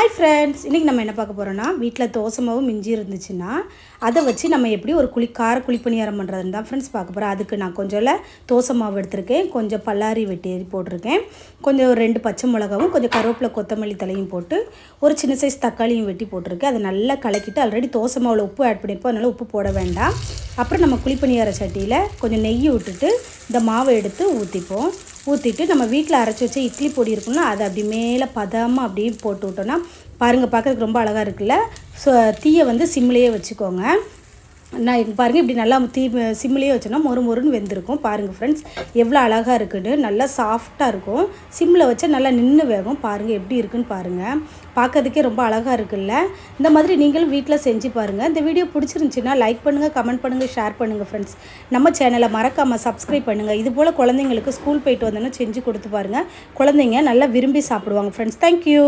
Hi friends, இன்றைக்கி நம்ம என்ன பார்க்க போகிறோன்னா, வீட்டில் தோசை மாவு மிஞ்சி இருந்துச்சுன்னா அதை வச்சு நம்ம எப்படி ஒரு கார குழிப்பணியாரம் பண்ணுறதுன்னு தான் ஃப்ரெண்ட்ஸ் பார்க்க போகிறோம். அதுக்கு நான் கொஞ்சம் தோசை மாவு எடுத்திருக்கேன், கொஞ்சம் பல்லாரி வெட்டி போட்டிருக்கேன், கொஞ்சம் ஒரு 2 பச்சை மிளகாவும் கொஞ்சம் கருவேப்பிலை கொத்தமல்லி தலையும் போட்டு ஒரு சின்ன சைஸ் தக்காளியும் வெட்டி போட்டிருக்கேன். அதை நல்லா கலக்கிட்டு ஆல்ரெடி தோசை மாவில் உப்பு ஆட் பண்ணியிருப்போம், அதனால் உப்பு போட வேண்டாம். அப்புறம் நம்ம குழிப்பணியார சட்டியில் கொஞ்சம் நெய் விட்டுட்டு இந்த மாவை எடுத்து ஊற்றிட்டு நம்ம வீட்டில் அரைச்சி வச்ச இட்லி பொடி இருக்குன்னா அதை அப்படி மேலே பதமாக அப்படியே போட்டு விட்டோன்னா பாருங்கள், பார்க்குறதுக்கு ரொம்ப அழகாக இருக்குல்ல. ஸோ தீயை வந்து சிம்லேயே வச்சுக்கோங்க. நான் பாருங்கள் இப்படி நல்லா சிம்லேயே வச்சோன்னா மொறுன்னு வெந்திருக்கும். பாருங்கள் ஃப்ரெண்ட்ஸ், எவ்வளோ அழகாக இருக்குன்னு, நல்லா சாஃப்டாக இருக்கும். சிம்மில் வச்சா நல்லா நின்று வேகும். பாருங்கள் எப்படி இருக்குன்னு பாருங்கள், பார்க்கறதுக்கே ரொம்ப அழகாக இருக்குல்ல. இந்த மாதிரி நீங்களும் வீட்டில் செஞ்சு பாருங்கள். இந்த வீடியோ பிடிச்சிருந்துச்சின்னா லைக் பண்ணுங்கள், கமெண்ட் பண்ணுங்கள், ஷேர் பண்ணுங்கள். ஃப்ரெண்ட்ஸ், நம்ம சேனலை மறக்காமல் சப்ஸ்கிரைப் பண்ணுங்கள். இதுபோல் குழந்தைங்களுக்கு ஸ்கூல் போயிட்டு வந்தோன்னா செஞ்சு கொடுத்து பாருங்கள். குழந்தைங்க நல்லா விரும்பி சாப்பிடுவாங்க. Friends, thank you.